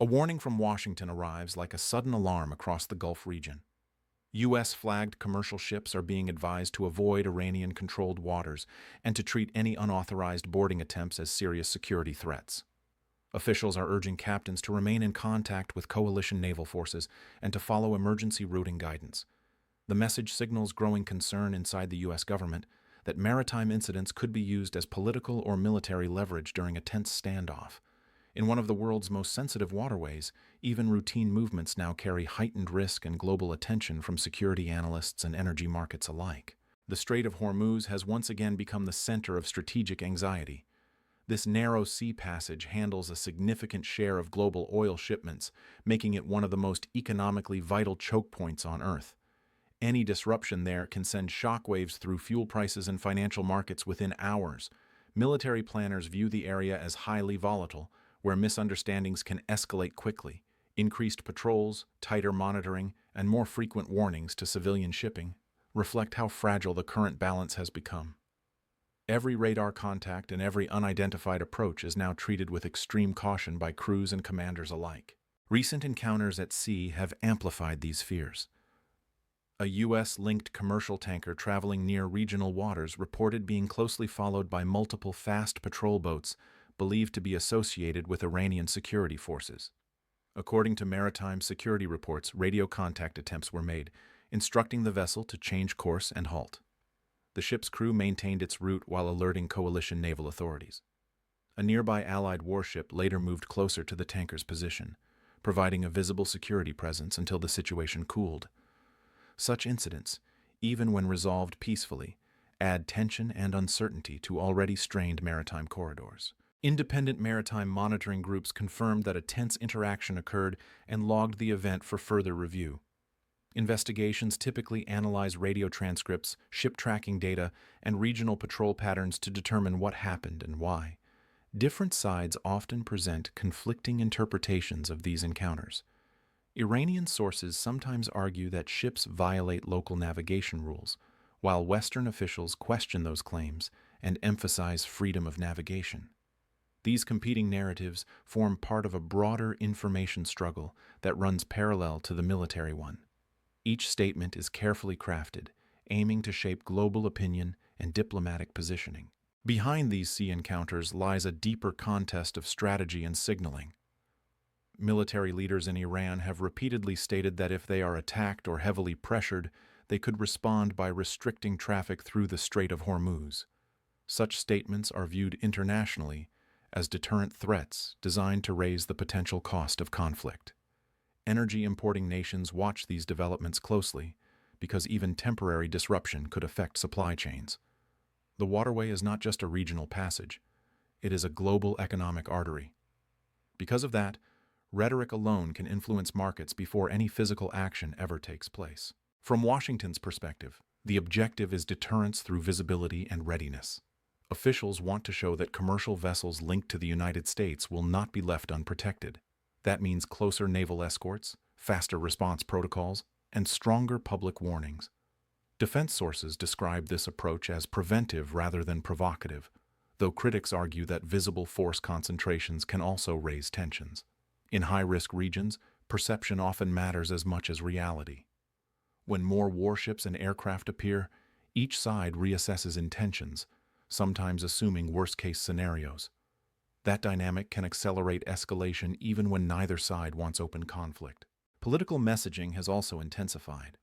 A warning from Washington arrives like a sudden alarm across the Gulf region. U.S.-flagged commercial ships are being advised to avoid Iranian-controlled waters and to treat any unauthorized boarding attempts as serious security threats. Officials are urging captains to remain in contact with coalition naval forces and to follow emergency routing guidance. The message signals growing concern inside the U.S. government that maritime incidents could be used as political or military leverage during a tense standoff. In one of the world's most sensitive waterways, even routine movements now carry heightened risk and global attention from security analysts and energy markets alike. The Strait of Hormuz has once again become the center of strategic anxiety. This narrow sea passage handles a significant share of global oil shipments, making it one of the most economically vital choke points on Earth. Any disruption there can send shockwaves through fuel prices and financial markets within hours. Military planners view the area as highly volatile, where misunderstandings can escalate quickly. Increased patrols, tighter monitoring, and more frequent warnings to civilian shipping reflect how fragile the current balance has become. Every radar contact and every unidentified approach is now treated with extreme caution by crews and commanders alike. Recent encounters at sea have amplified these fears. A U.S.-linked commercial tanker traveling near regional waters reported being closely followed by multiple fast patrol boats believed to be associated with Iranian security forces. According to maritime security reports, radio contact attempts were made, instructing the vessel to change course and halt. The ship's crew maintained its route while alerting coalition naval authorities. A nearby Allied warship later moved closer to the tanker's position, providing a visible security presence until the situation cooled. Such incidents, even when resolved peacefully, add tension and uncertainty to already strained maritime corridors. Independent maritime monitoring groups confirmed that a tense interaction occurred and logged the event for further review. Investigations typically analyze radio transcripts, ship tracking data, and regional patrol patterns to determine what happened and why. Different sides often present conflicting interpretations of these encounters. Iranian sources sometimes argue that ships violate local navigation rules, while Western officials question those claims and emphasize freedom of navigation. These competing narratives form part of a broader information struggle that runs parallel to the military one. Each statement is carefully crafted, aiming to shape global opinion and diplomatic positioning. Behind these sea encounters lies a deeper contest of strategy and signaling. Military leaders in Iran have repeatedly stated that if they are attacked or heavily pressured, they could respond by restricting traffic through the Strait of Hormuz. Such statements are viewed internationally as deterrent threats designed to raise the potential cost of conflict. Energy-importing nations watch these developments closely because even temporary disruption could affect supply chains. The waterway is not just a regional passage, it is a global economic artery. Because of that, rhetoric alone can influence markets before any physical action ever takes place. From Washington's perspective, the objective is deterrence through visibility and readiness. Officials want to show that commercial vessels linked to the United States will not be left unprotected. That means closer naval escorts, faster response protocols, and stronger public warnings. Defense sources describe this approach as preventive rather than provocative, though critics argue that visible force concentrations can also raise tensions. In high-risk regions, perception often matters as much as reality. When more warships and aircraft appear, each side reassesses intentions, sometimes assuming worst-case scenarios. That dynamic can accelerate escalation even when neither side wants open conflict. Political messaging has also intensified.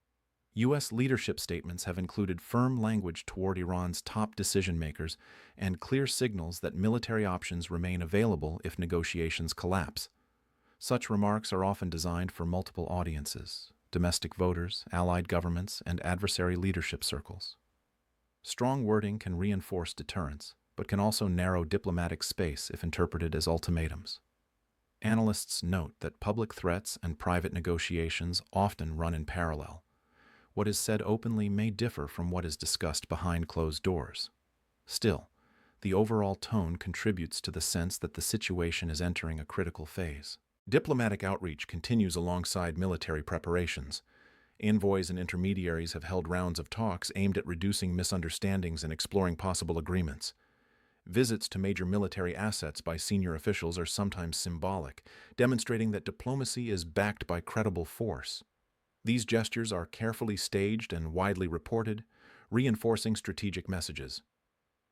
U.S. leadership statements have included firm language toward Iran's top decision-makers and clear signals that military options remain available if negotiations collapse. Such remarks are often designed for multiple audiences: domestic voters, allied governments, and adversary leadership circles. Strong wording can reinforce deterrence, but can also narrow diplomatic space if interpreted as ultimatums. Analysts note that public threats and private negotiations often run in parallel. What is said openly may differ from what is discussed behind closed doors. Still, the overall tone contributes to the sense that the situation is entering a critical phase. Diplomatic outreach continues alongside military preparations. Envoys and intermediaries have held rounds of talks aimed at reducing misunderstandings and exploring possible agreements. Visits to major military assets by senior officials are sometimes symbolic, demonstrating that diplomacy is backed by credible force. These gestures are carefully staged and widely reported, reinforcing strategic messages.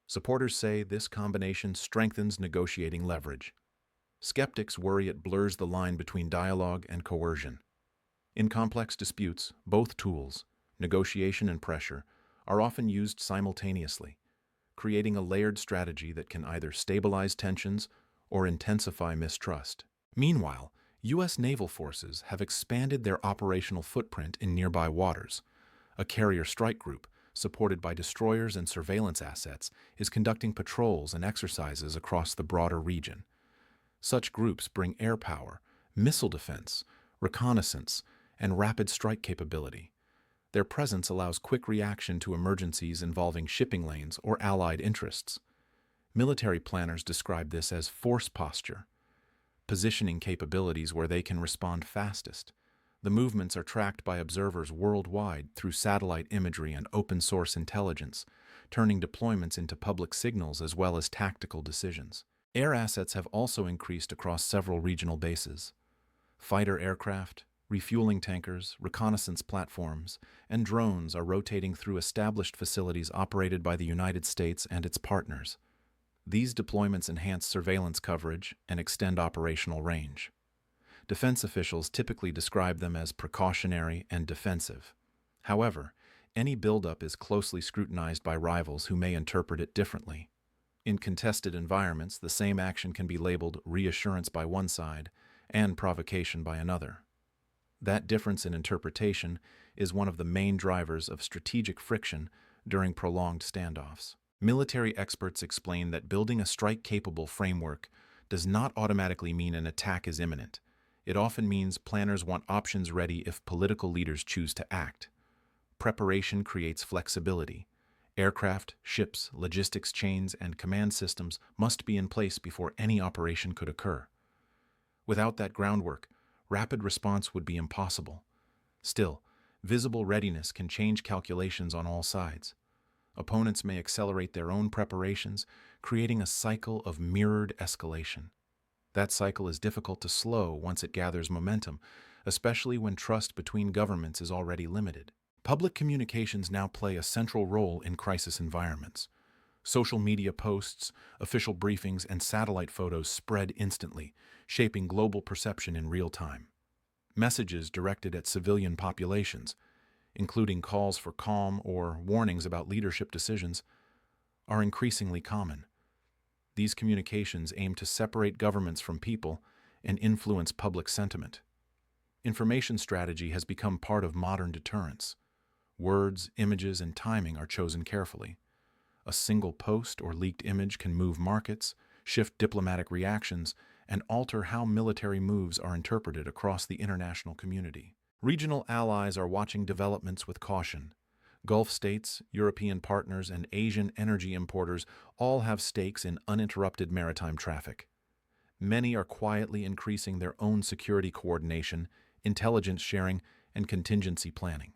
Supporters say this combination strengthens negotiating leverage. Skeptics worry it blurs the line between dialogue and coercion. In complex disputes, both tools, negotiation and pressure, are often used simultaneously, creating a layered strategy that can either stabilize tensions or intensify mistrust. Meanwhile, U.S. naval forces have expanded their operational footprint in nearby waters. A carrier strike group, supported by destroyers and surveillance assets, is conducting patrols and exercises across the broader region. Such groups bring air power, missile defense, reconnaissance, and rapid strike capability. Their presence allows quick reaction to emergencies involving shipping lanes or allied interests. Military planners describe this as force posture, positioning capabilities where they can respond fastest. The movements are tracked by observers worldwide through satellite imagery and open-source intelligence, turning deployments into public signals as well as tactical decisions. Air assets have also increased across several regional bases. Fighter aircraft, refueling tankers, reconnaissance platforms, and drones are rotating through established facilities operated by the United States and its partners. These deployments enhance surveillance coverage and extend operational range. Defense officials typically describe them as precautionary and defensive. However, any buildup is closely scrutinized by rivals who may interpret it differently. In contested environments, the same action can be labeled reassurance by one side and provocation by another. That difference in interpretation is one of the main drivers of strategic friction during prolonged standoffs. Military experts explain that building a strike-capable framework does not automatically mean an attack is imminent. It often means planners want options ready if political leaders choose to act. Preparation creates flexibility. Aircraft, ships, logistics chains, and command systems must be in place before any operation could occur. Without that groundwork, rapid response would be impossible. Still, visible readiness can change calculations on all sides. Opponents may accelerate their own preparations, creating a cycle of mirrored escalation. That cycle is difficult to slow once it gathers momentum, especially when trust between governments is already limited. Public communications now play a central role in crisis environments. Social media posts, official briefings, and satellite photos spread instantly, shaping global perception in real time. Messages directed at civilian populations, including calls for calm or warnings about leadership decisions, are increasingly common. These communications aim to separate governments from people and influence public sentiment. Information strategy has become part of modern deterrence. Words, images, and timing are chosen carefully. A single post or leaked image can move markets, shift diplomatic reactions, and alter how military moves are interpreted across the international community. Regional allies are watching developments with caution. Gulf states, European partners, and Asian energy importers all have stakes in uninterrupted maritime traffic. Many are quietly increasing their own security coordination, intelligence sharing, and contingency planning.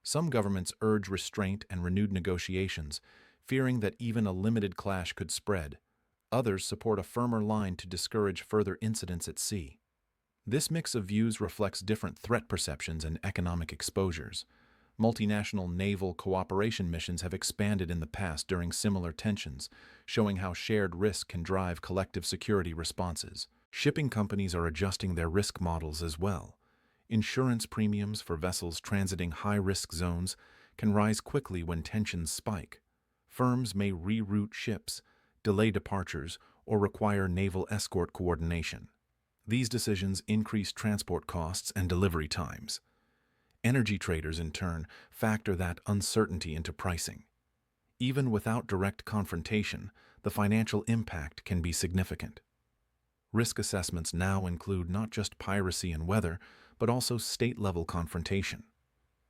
Some governments urge restraint and renewed negotiations, fearing that even a limited clash could spread. Others support a firmer line to discourage further incidents at sea. This mix of views reflects different threat perceptions and economic exposures. Multinational naval cooperation missions have expanded in the past during similar tensions, showing how shared risk can drive collective security responses. Shipping companies are adjusting their risk models as well. Insurance premiums for vessels transiting high-risk zones can rise quickly when tensions spike. Firms may reroute ships, delay departures, or require naval escort coordination. These decisions increase transport costs and delivery times. Energy traders, in turn, factor that uncertainty into pricing. Even without direct confrontation, the financial impact can be significant. Risk assessments now include not just piracy and weather, but also state-level confrontation.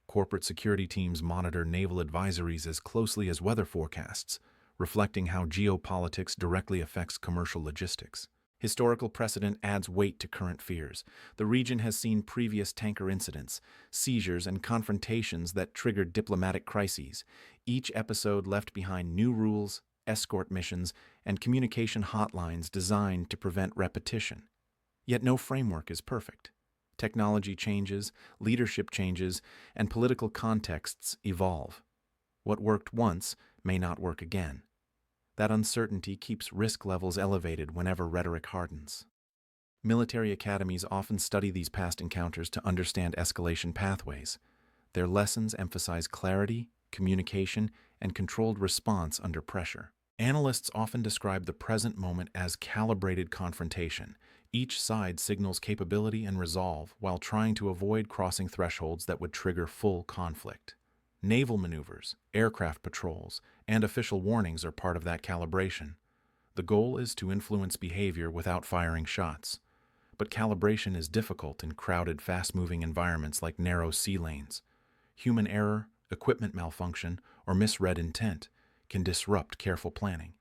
Corporate security teams monitor naval advisories as closely as weather forecasts, reflecting how geopolitics directly affects commercial logistics. Historical precedent adds weight to current fears. The region has seen previous tanker incidents, seizures, and confrontations that triggered diplomatic crises. Each episode left behind new rules, escort missions, and communication hotlines designed to prevent repetition. Yet no framework is perfect. Technology changes, leadership changes, and political contexts evolve. What worked once may not work again. That uncertainty keeps risk levels elevated whenever rhetoric hardens. Military academies often study these past encounters to understand escalation pathways. Their lessons emphasize clarity, communication, and controlled response under pressure. Analysts often describe the present moment as calibrated confrontation. Each side signals capability and resolve while trying to avoid crossing thresholds that would trigger full conflict. Naval maneuvers, aircraft patrols, and official warnings are part of that calibration. The goal is to influence behavior without firing shots. But calibration is difficult in crowded, fast-moving environments like narrow sea lanes. Human error, equipment malfunction, or misread intent can disrupt careful planning.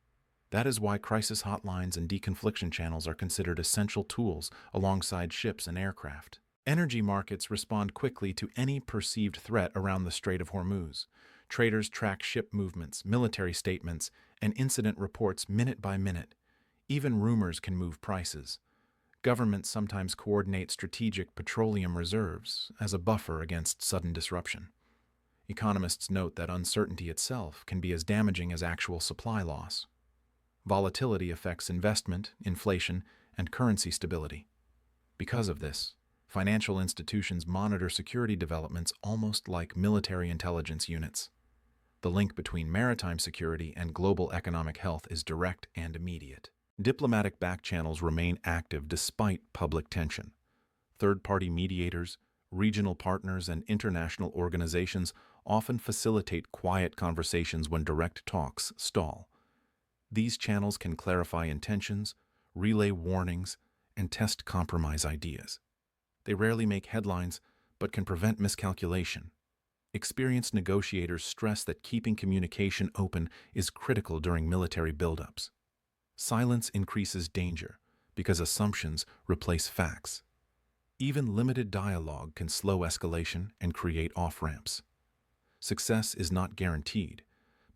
That is why crisis hotlines and deconfliction channels are considered essential tools alongside ships and aircraft. Energy markets respond quickly to any perceived threat around the Strait of Hormuz. Traders track ship movements, military statements, and incident reports minute by minute. Even rumors can move prices. Governments sometimes coordinate strategic petroleum reserves as a buffer against sudden disruption. Economists note that uncertainty itself can be as damaging as actual supply loss. Volatility affects investment, inflation, and currency stability. Because of this, financial institutions monitor security developments almost like military intelligence units. The link between maritime security and global economic health is direct and immediate. Diplomatic backchannels remain active despite public tension. Third-party mediators, regional partners, and international organizations often facilitate quiet conversations when direct talks stall. These channels can clarify intentions, relay warnings, and test compromise ideas. They rarely make headlines, but can prevent miscalculation. Experienced negotiators stress that keeping communication open is critical during military buildups. Silence increases danger because assumptions replace facts. Even limited dialogue can slow escalation and create off-ramps. Success is not guaranteed,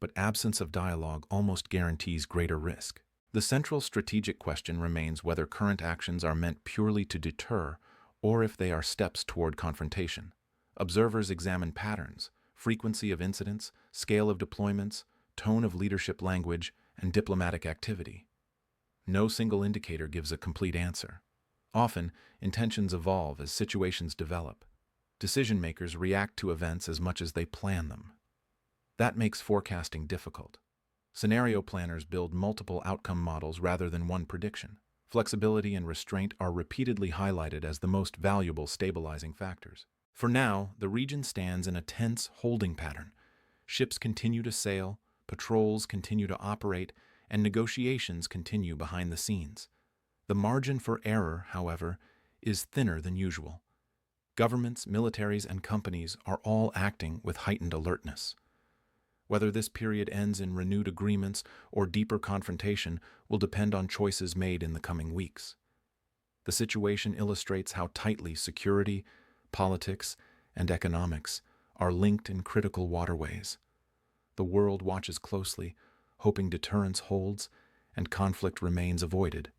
but absence of dialogue almost guarantees greater risk. The central strategic question remains whether current actions are meant purely to deter or if they are steps toward confrontation. Observers examine patterns, frequency of incidents, scale of deployments, tone of leadership language, and diplomatic activity. No single indicator gives a complete answer. Often, intentions evolve as situations develop. Decision-makers react to events as much as they plan them. That makes forecasting difficult. Scenario planners build multiple outcome models rather than one prediction. Flexibility and restraint are repeatedly highlighted as the most valuable stabilizing factors. For now, the region stands in a tense holding pattern. Ships continue to sail, patrols continue to operate, and negotiations continue behind the scenes. The margin for error, however, is thinner than usual. Governments, militaries, and companies are all acting with heightened alertness. Whether this period ends in renewed agreements or deeper confrontation will depend on choices made in the coming weeks. The situation illustrates how tightly security, politics, and economics are linked in critical waterways. The world watches closely, hoping deterrence holds and conflict remains avoided.